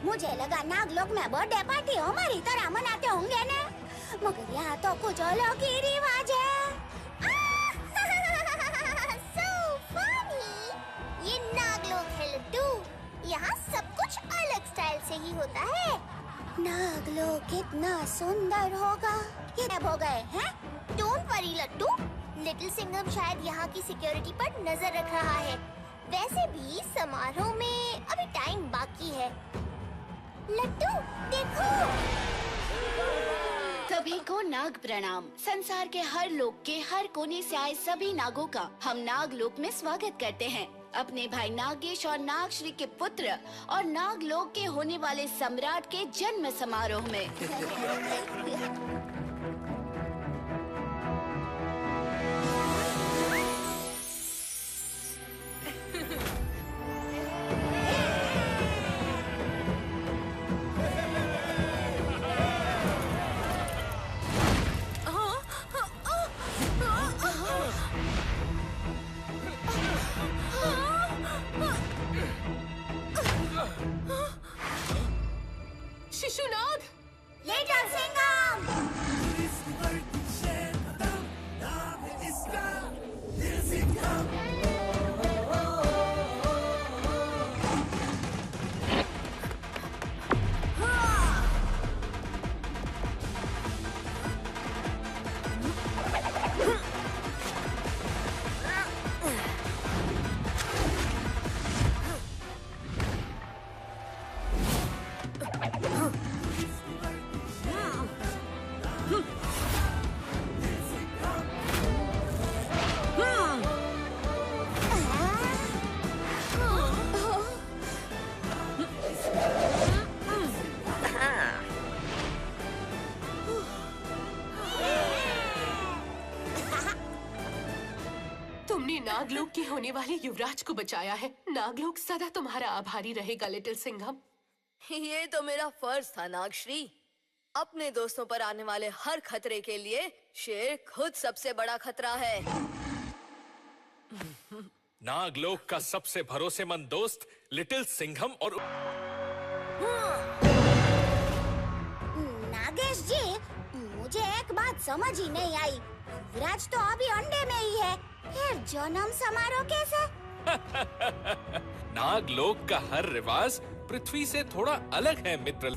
मुझे लगा नागलोक में बर्थडे पार्टी हमारी तरह मनाते होंगे ना, मगर यहाँ तो कुछ अलग ही रिवाज है। So funny! ये नागलोक है लड्डू। यहाँ सब कुछ अलग स्टाइल से ही होता है। नागलोक कितना सुंदर होगा। ये कब हो गए हैं? Don't worry laddoo, little Singham शायद यहाँ की सिक्योरिटी पर नजर रख रहा है। वैसे भी समारोह में अभी टाइम बाकी है। लड्डू देखो। सभी को नाग प्रणाम। संसार के हर लोक के हर कोने से आए सभी नागों का हम नागलोक में स्वागत करते हैं। अपने भाई नागेश और नागश्री के पुत्र और नागलोक के होने वाले सम्राट के जन्म समारोह में। शिशुनाग, लिटिल सिंघम! तुमने नागलोक के होने वाले युवराज को बचाया है। नागलोक सदा तुम्हारा आभारी रहेगा लिटिल सिंघम। ये तो मेरा फर्ज था नागश्री। अपने दोस्तों पर आने वाले हर खतरे के लिए शेर खुद सबसे बड़ा खतरा है। नागलोक का सबसे भरोसेमंद दोस्त लिटिल सिंघम और नागेश जी, मुझे एक बात समझ ही नहीं आई। युवराज तो अभी अंडे में ही है, फिर जन्म समारोह कैसे? नागलोक का हर रिवाज पृथ्वी से थोड़ा अलग है मित्र।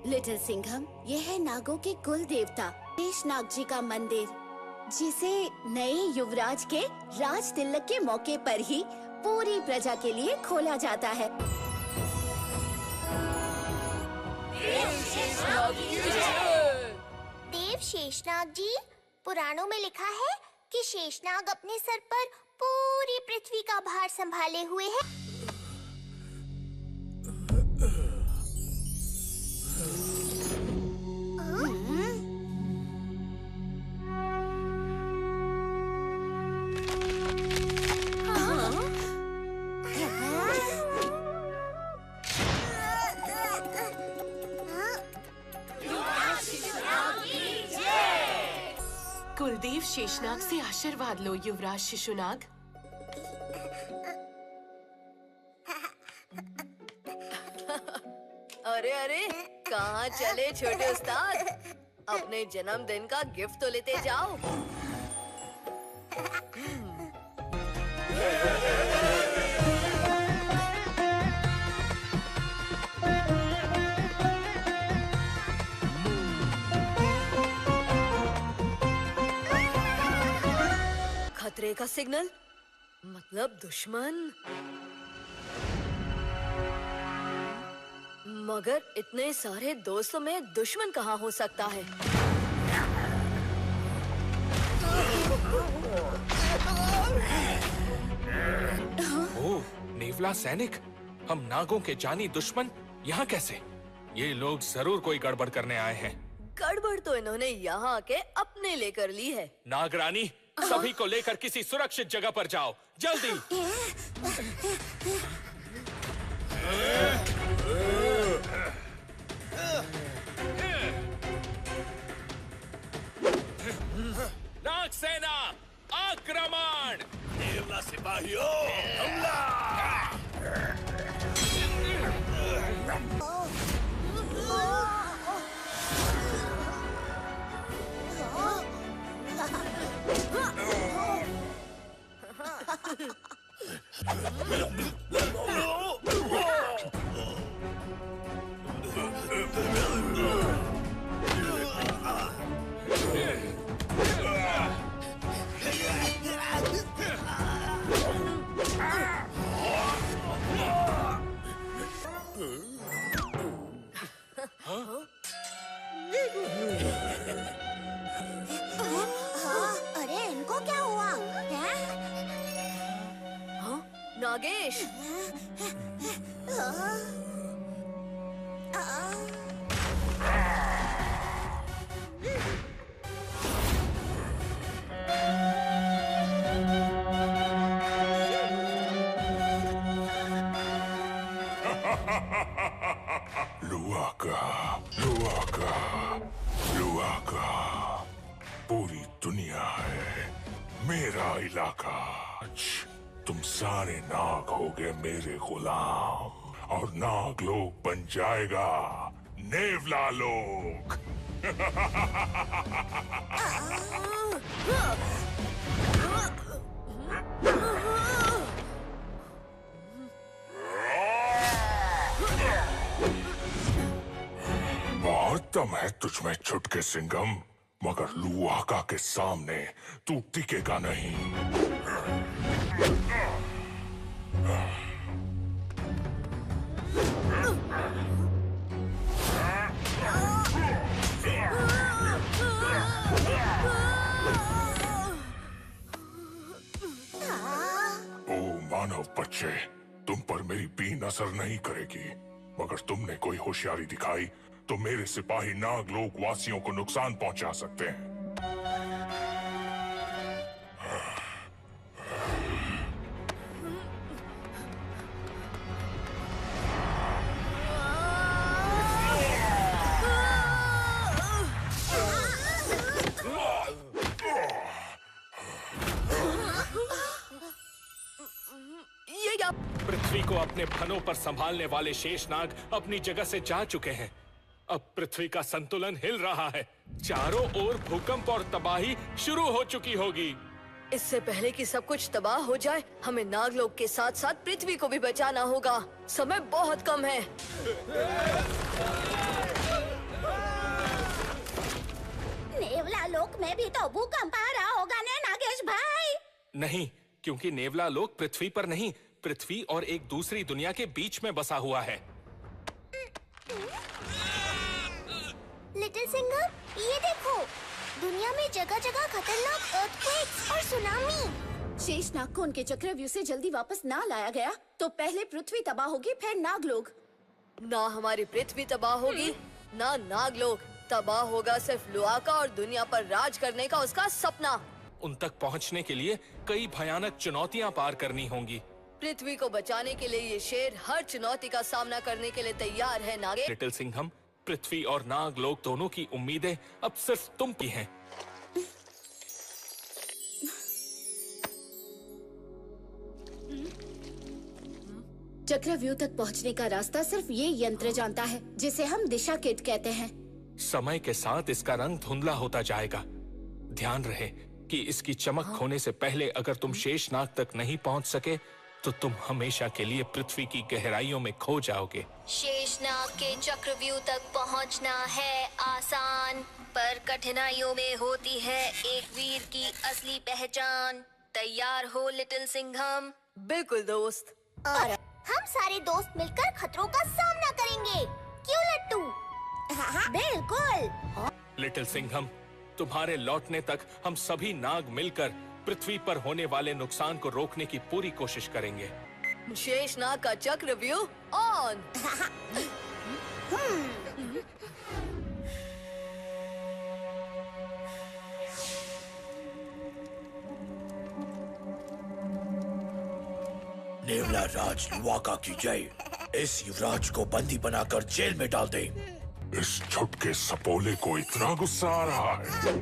लिटिल सिंघम, यह है नागों के कुल देवता शेषनाग जी का मंदिर, जिसे नए युवराज के राज तिलक के मौके पर ही पूरी प्रजा के लिए खोला जाता है। देव शेषनाग जी, पुराणों में लिखा है कि शेषनाग अपने सर पर पूरी पृथ्वी का भार संभाले हुए है। कुलदेव शेषनाग से आशीर्वाद लो युवराज शिशुनाग। अरे अरे, कहाँ चले छोटे उस्ताद? अपने जन्मदिन का गिफ्ट तो लेते जाओ। खतरे का सिग्नल मतलब दुश्मन। मगर इतने सारे दोस्तों में दुश्मन कहाँ हो सकता है? ओह, नेवला सैनिक, हम नागों के जानी दुश्मन यहाँ कैसे? ये लोग जरूर कोई गड़बड़ करने आए हैं। गड़बड़ तो इन्होंने यहाँ आके अपने लेकर ली है। नागरानी, सभी को लेकर किसी सुरक्षित जगह पर जाओ, जल्दी। नाग सेना आक्रमण! नेवला सिपाहियों हमला! लुआका पूरी दुनिया है मेरा इलाका। आज तुम सारे नाग होगे मेरे गुलाम और नाग लोग बन जाएगा नेवला लोग। बहुत दम है तुझमें छुटके सिंघम, मगर लुआका के सामने तू टिकेगा नहीं। ओ मानव बच्चे, तुम पर मेरी बीन असर नहीं करेगी, मगर तुमने कोई होशियारी दिखाई तो मेरे सिपाही नाग लोग वासियों को नुकसान पहुंचा सकते हैं। ये क्या? पृथ्वी को अपने फनों पर संभालने वाले शेषनाग अपनी जगह से जा चुके हैं। अब पृथ्वी का संतुलन हिल रहा है। चारों ओर भूकंप और तबाही शुरू हो चुकी होगी। इससे पहले कि सब कुछ तबाह हो जाए, हमें नागलोक के साथ साथ पृथ्वी को भी बचाना होगा। समय बहुत कम है। नेवला लोक में भी तो भूकंप आ रहा होगा ने नागेश भाई? नहीं, क्योंकि नेवला लोक पृथ्वी पर नहीं, पृथ्वी और एक दूसरी दुनिया के बीच में बसा हुआ है। लिटिल सिंघम, ये देखो, दुनिया में जगह जगह खतरनाक अर्थक्वेक्स और सुनामी। शेषनाग को उनके चक्रव्यूह से जल्दी वापस ना लाया गया तो पहले पृथ्वी तबाह होगी, फिर नागलोक। ना हमारी पृथ्वी तबाह होगी, ना नागलोक तबाह होगा। सिर्फ लुआका और दुनिया पर राज करने का उसका सपना। उन तक पहुंचने के लिए कई भयानक चुनौतियां पार करनी होंगी। पृथ्वी को बचाने के लिए ये शेर हर चुनौती का सामना करने के लिए तैयार है नागे। लिटिल सिंघम, पृथ्वी और नागलोक दोनों की उम्मीदें अब सिर्फ तुम की हैं। चक्रव्यूह तक पहुंचने का रास्ता सिर्फ ये यंत्र जानता है, जिसे हम दिशा किट कहते हैं। समय के साथ इसका रंग धुंधला होता जाएगा। ध्यान रहे कि इसकी चमक खोने से पहले अगर तुम शेषनाग तक नहीं पहुंच सके तो तुम हमेशा के लिए पृथ्वी की गहराइयों में खो जाओगे। शेषनाग के चक्रव्यूह तक पहुंचना है आसान, पर कठिनाइयों में होती है एक वीर की असली पहचान। तैयार हो लिटिल सिंघम? बिल्कुल दोस्त। और हम सारे दोस्त मिलकर खतरों का सामना करेंगे, क्यों लट्टू? बिल्कुल। लिटिल सिंघम, तुम्हारे लौटने तक हम सभी नाग मिलकर पृथ्वी पर होने वाले नुकसान को रोकने की पूरी कोशिश करेंगे। शेषनाग का चक्रव्यूह ऑन। नेवला राज लुआका की जय। इस युवराज को बंदी बनाकर जेल में डाल दे। इस छुटके सपोले को इतना गुस्सा आ रहा है।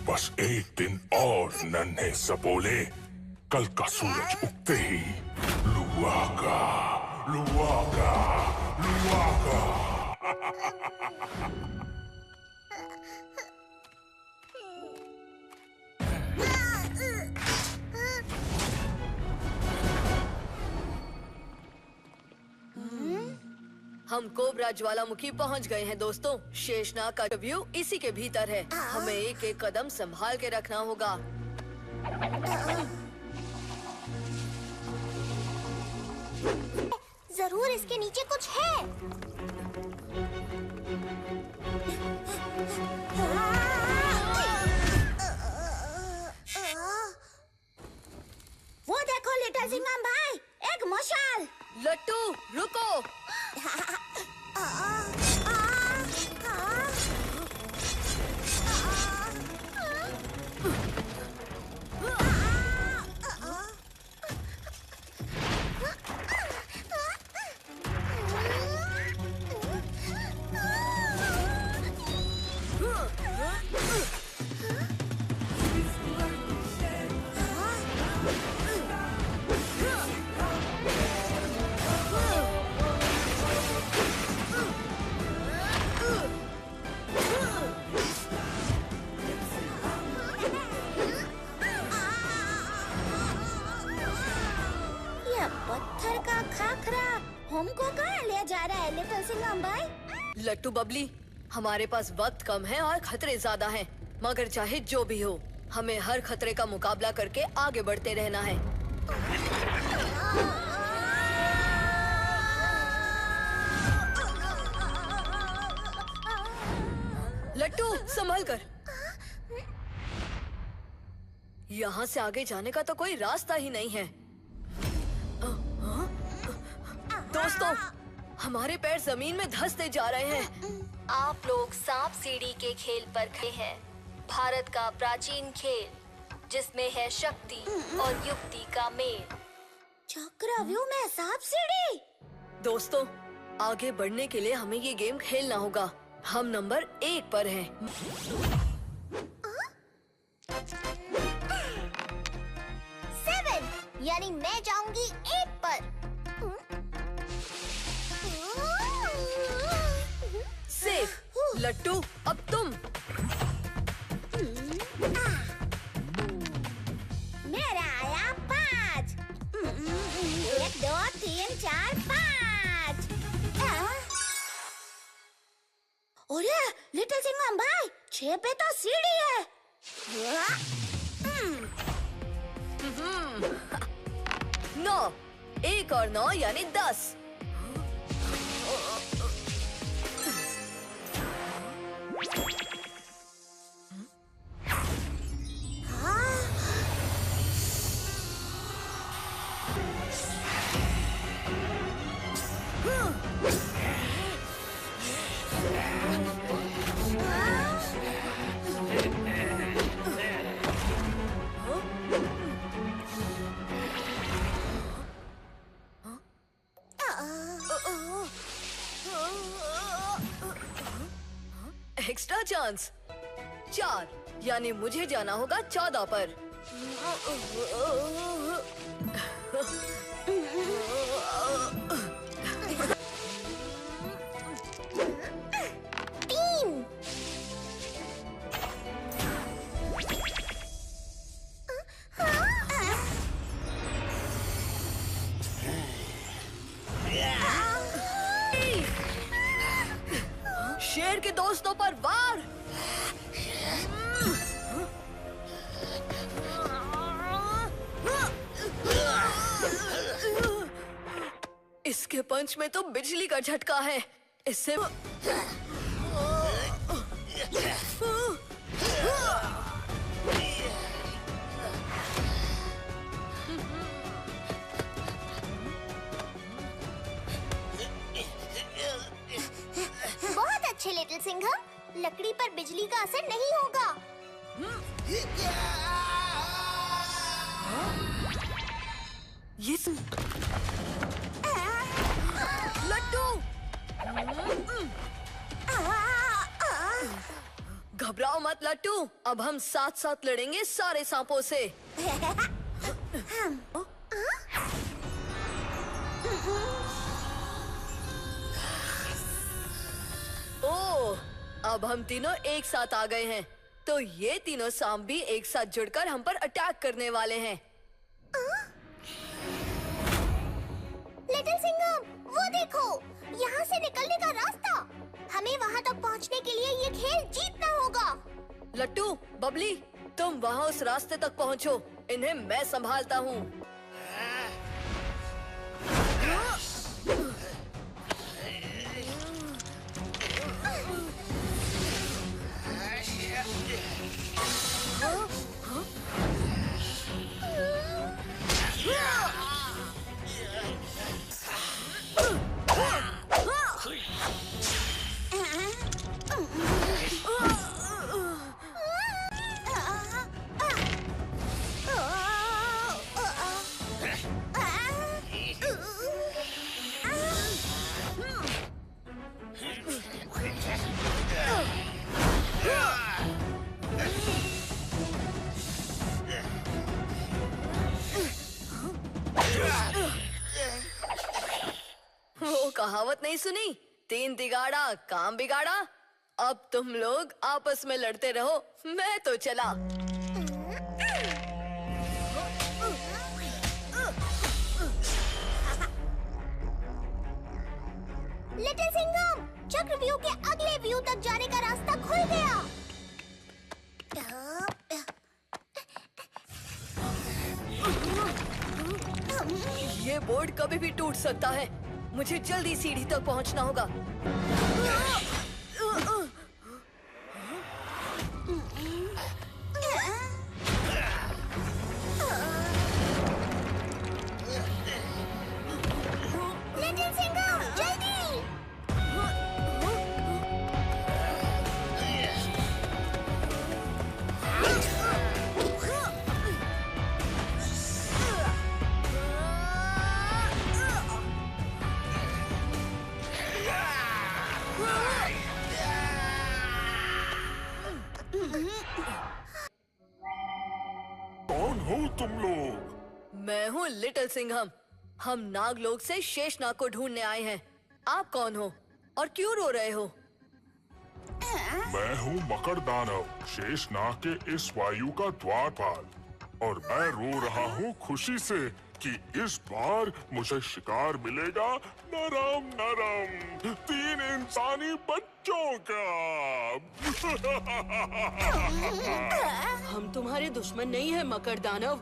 बस एक दिन और नन्हे सपोले, कल का सूरज उगते ही लुआका, लुआका, लुआका। हम कोबरा ज्वालामुखी पहुंच गए हैं दोस्तों। शेषनाग का व्यू इसी के भीतर है। हमें एक एक कदम संभाल के रखना होगा। जरूर इसके नीचे कुछ है। सिंघम भाई, एक मशाल। लट्टू रुको। ये पत्थर का खाखरा हमको कहाँ ले जा रहा है लिटिल सिंघम भाई? लट्टू बबली, हमारे पास वक्त कम है और खतरे ज्यादा हैं। मगर चाहे जो भी हो, हमें हर खतरे का मुकाबला करके आगे बढ़ते रहना है। लट्टू संभल कर। यहाँ से आगे जाने का तो कोई रास्ता ही नहीं है। दोस्तों, हमारे पैर जमीन में धंसते जा रहे हैं। आप लोग सांप सीढ़ी के खेल पर खड़े हैं। भारत का प्राचीन खेल जिसमें है शक्ति और युक्ति का मेल। चक्रव्यूह में सांप सीढ़ी। दोस्तों, आगे बढ़ने के लिए हमें ये गेम खेलना होगा। हम नंबर 1 पर हैं। 7 यानी मैं जाऊंगी 8 पर। सेफ। लट्टू, अब तुम। मेरा आया 5। 1 2 3 4 5। अरे लिटिल सिंघम भाई, 6 पे तो सीढ़ी है। 9, 1 और 9 यानी 10। एक्स्ट्रा चांस 4 यानी मुझे जाना होगा 14 पर। शेर के दोस्तों पर वार। इसके पंच में तो बिजली का झटका है। इससे बहुत अच्छे लिटिल सिंघम, लकड़ी पर बिजली का असर नहीं होगा। ये लट्टू, घबराओ मत लट्टू, अब हम साथ साथ लड़ेंगे सारे सांपों से। ओह, अब हम तीनों एक साथ आ गए हैं, तो ये तीनों सांप भी एक साथ जुड़कर हम पर अटैक करने वाले हैं। लिटिल सिंघम, वो देखो, यहाँ से निकलने का रास्ता। हमें वहाँ तक पहुँचने के लिए ये खेल जीतना होगा। लट्टू, बबली, तुम वहाँ उस रास्ते तक पहुँचो, इन्हें मैं संभालता हूँ। वो कहावत नहीं सुनी, 3 तिगाड़ा काम बिगाड़ा। अब तुम लोग आपस में लड़ते रहो, मैं तो चला। लिटिल सिंघम, चक्रव्यूह के अगले व्यू तक जाने का रास्ता खुल गया। ये बोर्ड कभी भी टूट सकता है। मुझे जल्दी सीढ़ी तक पहुंचना होगा। लिटिल सिंघम, जल्दी! कौन हो तुम लोग? मैं हूँ लिटिल सिंघम। हम नागलोक से शेषनाग को ढूंढने आए हैं। आप कौन हो और क्यों रो रहे हो? मैं हूँ मकर दानव, शेषनाग के इस वायु का द्वारपाल, और मैं रो रहा हूँ खुशी से कि इस बार मुझे शिकार मिलेगा नरम नरम 3 इंसानी बच्चों का। हम तुम्हारे दुश्मन नहीं है मकर दानव।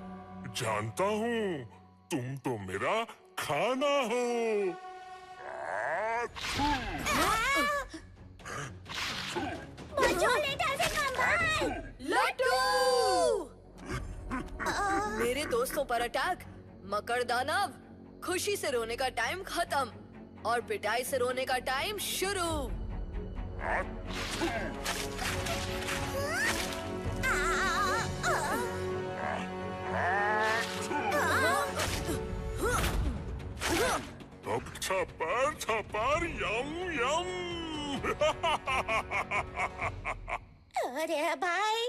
जानता हूँ, तुम तो मेरा खाना हो। बचाओ लिटिल सिंघम भाई! मेरे दोस्तों पर अटैक। मकर दानव, खुशी से रोने का टाइम खत्म और पिटाई से रोने का टाइम शुरू। अब छपर छपर यम यम। अरे भाई,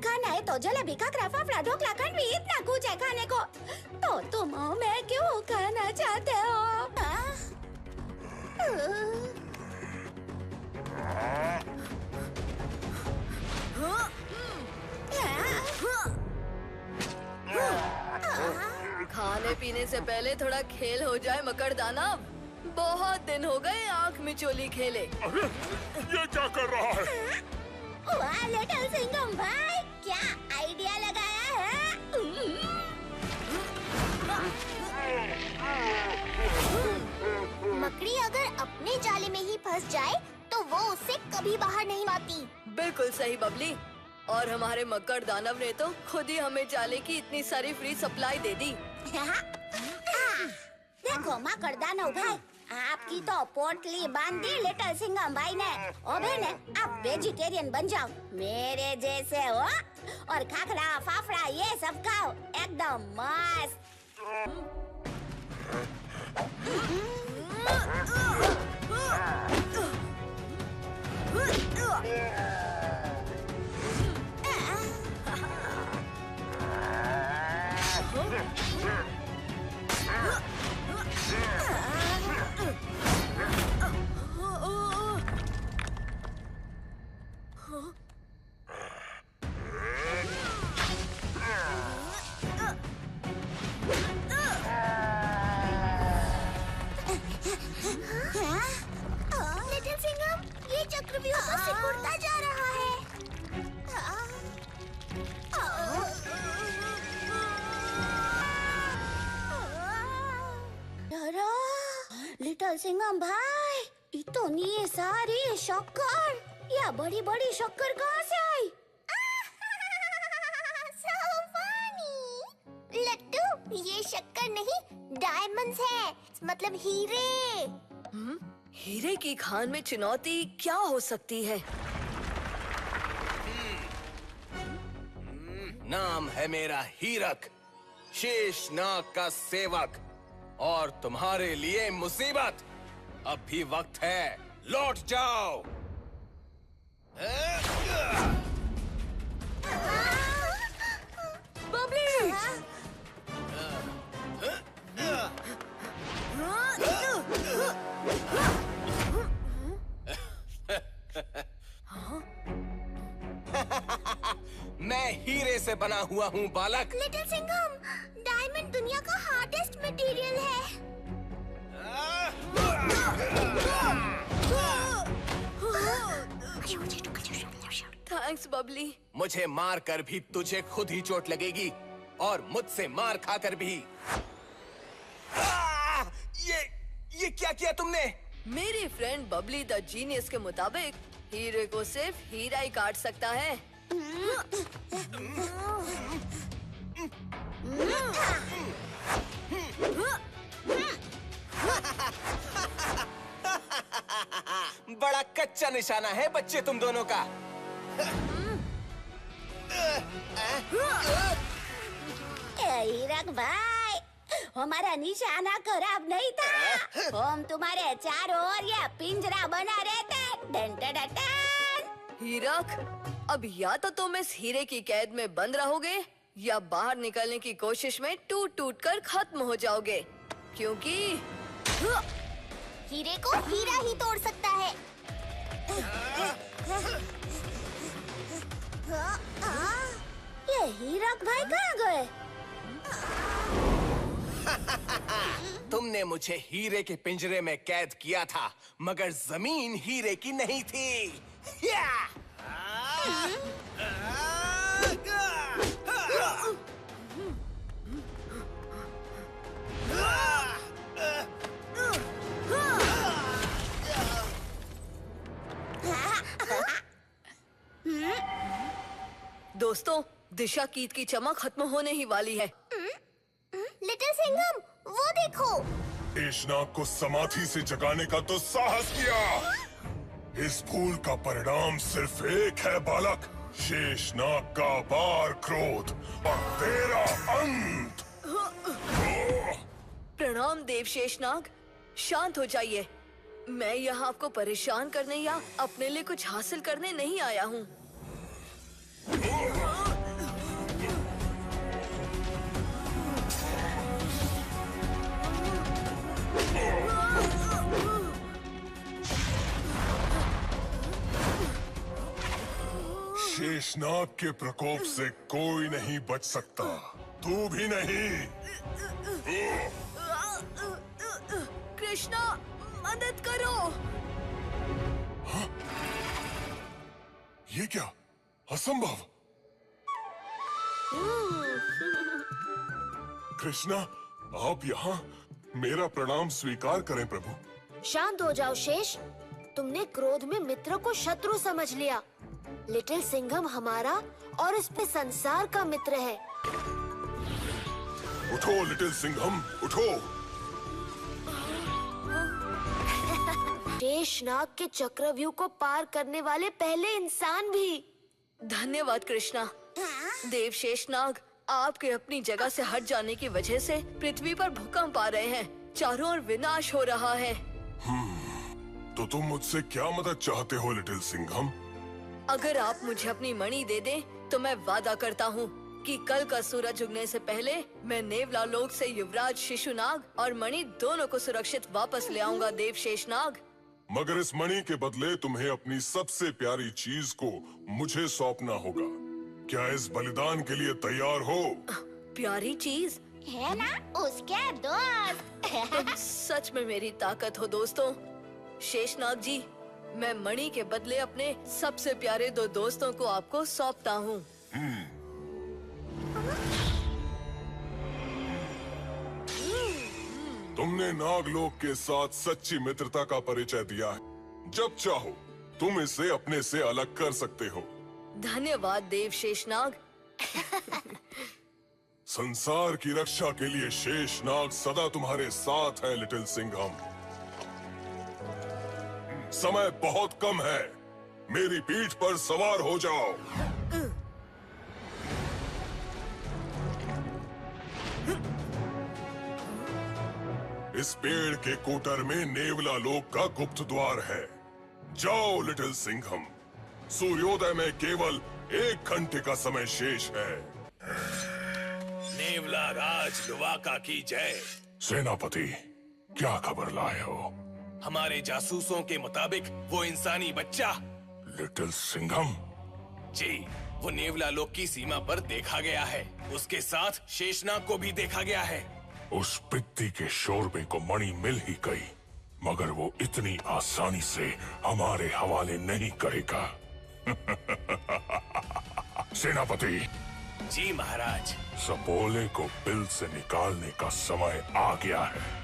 खाना है तो जलेबी खाकरा फाफड़ा ढोकला खांडवी इतना कुछ है खाने को, तो तुम हमें क्यों खाना चाहते हो? खाने पीने से पहले थोड़ा खेल हो जाए मकर दानव। बहुत दिन हो गए आंख मिचोली खेले। अरे, ये क्या कर रहा है? वाह लिटिल सिंघम भाई, क्या आइडिया लगाया है! मकड़ी अगर अपने जाले में ही फंस जाए तो वो उससे कभी बाहर नहीं आती। बिल्कुल सही बबली। और हमारे मकर दानव ने तो खुद ही हमें जाले की इतनी सारी फ्री सप्लाई दे दी। देखो मकर दानव भाई, आपकी तो पोटली बांध दी लिटिल सिंघम भाई ने। अब है ने, आप वेजिटेरियन बन जाओ मेरे जैसे हो, और खाखरा फाफड़ा ये सब खाओ एकदम मस्त। लिटिल सिंघम, ये चक्रव्यूह तो सिकुड़ता जा रहा है। लिटिल सिंघम भाई, इतनी सारी शक्कर, या बड़ी बड़ी शक्कर कहाँ से आई? So funny! लट्टू, ये शक्कर नहीं, डायमंड्स है, मतलब हीरे। हीरे की खान में चुनौती क्या हो सकती है? नाम है मेरा हीरक, शेषनाग का सेवक, और तुम्हारे लिए मुसीबत। अब भी वक्त है, लौट जाओ। बबली! से बना हुआ हूँ बालक। लिटिल सिंघम, डायमंड दुनिया का हार्डेस्ट मटेरियल है। थैंक्स बबली। मुझे मार कर भी तुझे खुद ही चोट लगेगी और मुझसे मार खाकर भी। ये क्या किया तुमने? मेरी फ्रेंड बबली द जीनियस के मुताबिक हीरे को सिर्फ हीरा ही काट सकता है। बड़ा कच्चा निशाना है बच्चे तुम दोनों का। हीरक भाई, हमारा निशाना खराब नहीं था। हम तुम्हारे चारों ओर ये पिंजरा बना रहे थे। Done done done done. हीरक, अब या तो तुम इस हीरे की कैद में बंद रहोगे या बाहर निकलने की कोशिश में टूट टूट कर खत्म हो जाओगे, क्योंकि हीरे को हीरा ही तोड़ सकता है। ये हीरक भाई कहाँ गए? तुमने मुझे हीरे के पिंजरे में कैद किया था, मगर जमीन हीरे की नहीं थी। या! दोस्तों, दिशा कीट की चमक खत्म होने ही वाली है। लिटिल सिंघम, वो देखो। शेषनाग को समाधि से जगाने का तो साहस किया। इस भूल का परिणाम सिर्फ एक है बालक, शेषनाग का अपार क्रोध और तेरा अंत। प्रणाम देव शेषनाग, शांत हो जाइए। मैं यहाँ आपको परेशान करने या अपने लिए कुछ हासिल करने नहीं आया हूँ। शेषनाग के प्रकोप से कोई नहीं बच सकता, तू भी नहीं। कृष्णा, मदद करो। हाँ? ये क्या? असंभव। कृष्णा, आप यहाँ? मेरा प्रणाम स्वीकार करें प्रभु। शांत हो जाओ शेष, तुमने क्रोध में मित्र को शत्रु समझ लिया। लिटिल सिंघम हमारा और इस पे संसार का मित्र है। उठो लिटिल सिंघम, उठो। शेषनाग के चक्रव्यूह को पार करने वाले पहले इंसान भी। धन्यवाद कृष्णा। देव शेषनाग, आपके अपनी जगह से हट जाने की वजह से पृथ्वी पर भूकंप आ रहे हैं, चारों ओर विनाश हो रहा है। तो तुम मुझसे क्या मदद चाहते हो लिटिल सिंघम? अगर आप मुझे अपनी मणि दे दें, तो मैं वादा करता हूँ कि कल का सूरज उगने से पहले मैं नेवला लोक से युवराज शिशुनाग और मणि दोनों को सुरक्षित वापस ले आऊंगा देव शेषनाग। मगर इस मणि के बदले तुम्हें अपनी सबसे प्यारी चीज को मुझे सौंपना होगा। क्या इस बलिदान के लिए तैयार हो? प्यारी चीज है ना उसके दोस्त। तुम सच में मेरी ताकत हो दोस्तों। शेषनाग जी, मैं मणि के बदले अपने सबसे प्यारे दो दोस्तों को आपको सौंपता हूँ। तुमने नागलोक के साथ सच्ची मित्रता का परिचय दिया है। जब चाहो तुम इसे अपने से अलग कर सकते हो। धन्यवाद देव शेषनाग। संसार की रक्षा के लिए शेषनाग सदा तुम्हारे साथ है लिटिल सिंघम। समय बहुत कम है, मेरी पीठ पर सवार हो जाओ। इस पेड़ के कोटर में नेवला लोक का गुप्त द्वार है। जाओ लिटिल सिंघम, सूर्योदय में केवल 1 घंटे का समय शेष है। नेवला राज लुवाका की जय। सेनापति, क्या खबर लाए हो? हमारे जासूसों के मुताबिक वो इंसानी बच्चा लिटिल सिंघम। जी, वो नेवला लोक की सीमा पर देखा गया है। उसके साथ शेषनाग को भी देखा गया है। उस पित्ती के शोरबे को मणि मिल ही गई, मगर वो इतनी आसानी से हमारे हवाले नहीं करेगा। सेनापति जी महाराज। सपोले को बिल से निकालने का समय आ गया है।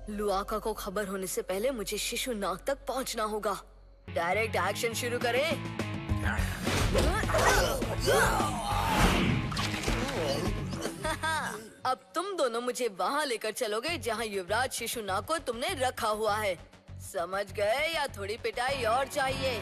लुआका को खबर होने से पहले मुझे शिशु नाग तक पहुंचना होगा। डायरेक्ट एक्शन शुरू करें। अब तुम दोनों मुझे वहाँ लेकर चलोगे जहाँ युवराज शिशु नाग को तुमने रखा हुआ है। समझ गए या थोड़ी पिटाई और चाहिए?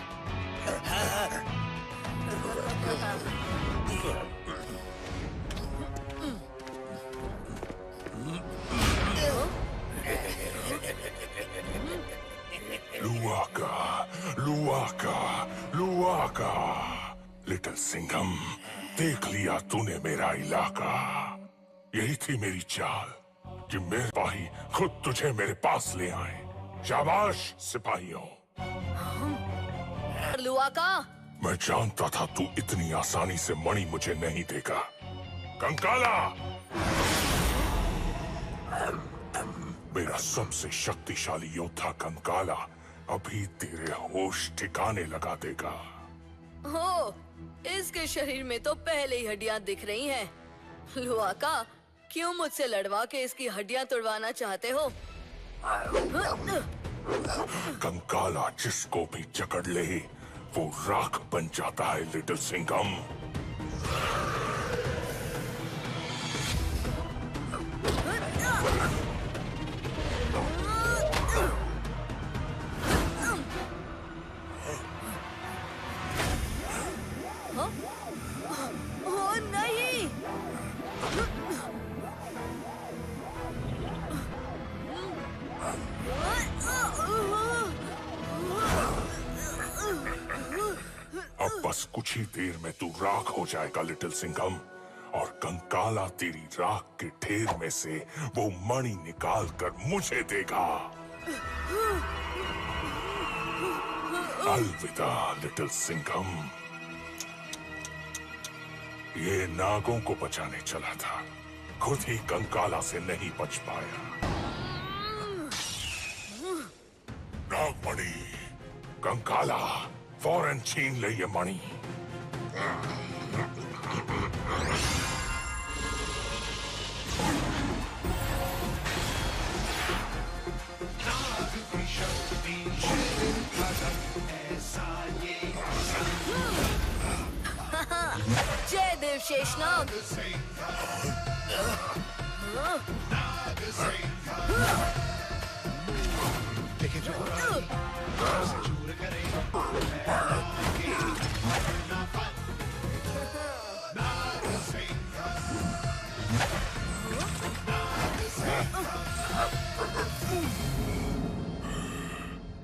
लुआका, लुआका, लुआका। लिटिल सिंघम, देख लिया तूने मेरा इलाका। यही थी मेरी चाल कि मेरे सिपाही खुद तुझे मेरे पास ले आए। शाबाश सिपाहियों। लुआका, मैं जानता था तू इतनी आसानी से मणि मुझे नहीं देगा। कंकाला, मेरा सबसे शक्तिशाली योद्धा कंकाला अभी तेरे होश ठिकाने लगा देगा। हो, इसके शरीर में तो पहले ही हड्डियां दिख रही हैं। लुआका, क्यों मुझसे लड़वा के इसकी हड्डियां तोड़वाना चाहते हो? कंकाला जिसको भी जकड़ ले वो राख बन जाता है लिटिल सिंघम। ओ नहीं! अब बस कुछ ही देर में तू राख हो जाएगा लिटिल सिंघम, और कंकाला तेरी राख के ढेर में से वो मणि निकाल कर मुझे देगा। अलविदा लिटिल सिंघम। ये नागों को बचाने चला था, खुद ही कंकाला से नहीं बच पाया। नागमणि, कंकाला, फौरन छीन ले ये मणि। जय देव शेषनाग।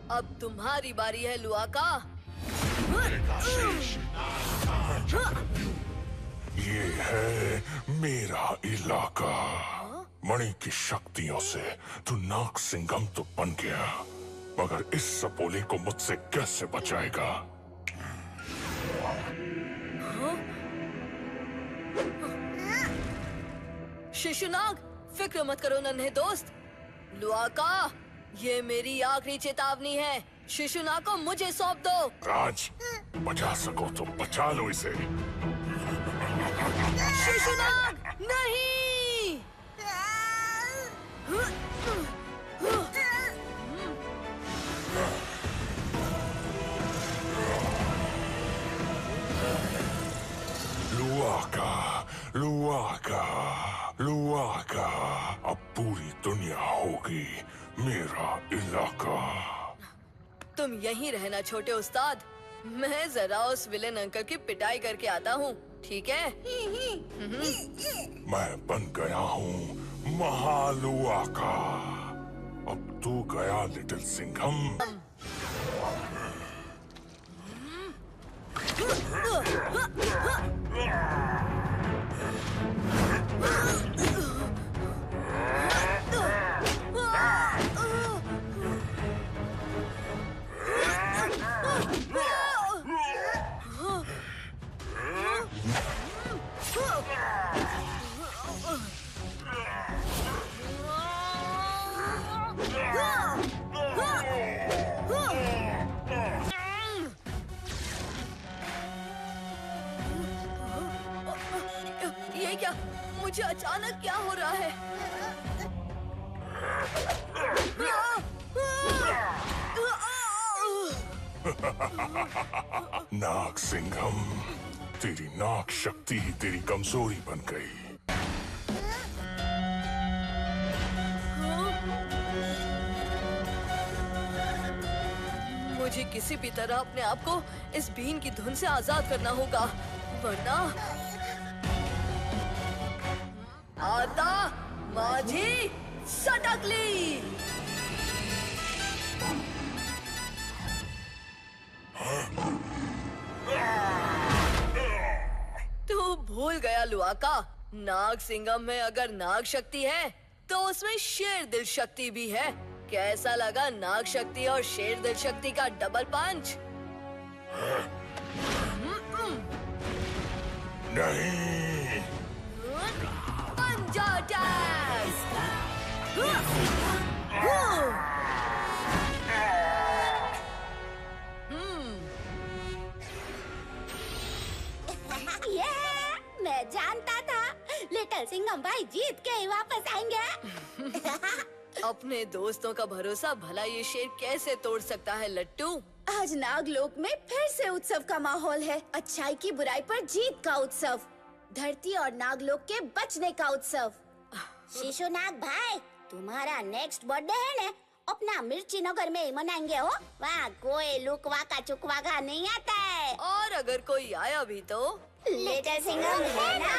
अब तुम्हारी बारी है लुआका। ये है मेरा इलाका। मणि की शक्तियों से तू नाग सिंघम तो बन गया, मगर इस सपोले को मुझसे कैसे बचाएगा? शिशुनाग, फिक्र मत करो नन्हे दोस्त। लुआका, ये मेरी आखिरी चेतावनी है। शिशुनाग को मुझे सौंप दो। राज, बचा सको तो बचा लो इसे। शिशुनाग, नहीं! लुआका, लुआका, लुआका, अब पूरी दुनिया होगी मेरा इलाका। तुम यहीं रहना छोटे उस्ताद। मैं जरा उस विलेन अंकल की पिटाई करके आता हूँ, ठीक है? मैं बन गया हूँ महालुआका। अब तू गया लिटिल सिंघम। मुझे अचानक क्या हो रहा है? नाग सिंघम, तेरी नाग शक्ति ही तेरी कमजोरी बन गई। मुझे किसी भी तरह अपने आप को इस बीन की धुन से आजाद करना होगा, वरना आता माझी सटकली। तू भूल गया लुआका, नाग सिंघम में अगर नाग शक्ति है तो उसमें शेर दिल शक्ति भी है। कैसा लगा नाग शक्ति और शेर दिल शक्ति का डबल पंच? नहीं, पंजा अटैक! ये मैं जानता था लिटिल सिंघम भाई जीत के ही वापस आएंगे। अपने दोस्तों का भरोसा भला ये शेर कैसे तोड़ सकता है लट्टू? आज नागलोक में फिर से उत्सव का माहौल है। अच्छाई की बुराई पर जीत का उत्सव, धरती और नागलोक के बचने का उत्सव। शिशुनाग भाई, तुम्हारा नेक्स्ट बर्थडे है ना, अपना मिर्ची नगर में ही मनाएंगे हो। वहाँ कोई लुकवा का चुकवा का नहीं आता है। और अगर कोई आया भी तो लिटिल सिंघम है ना।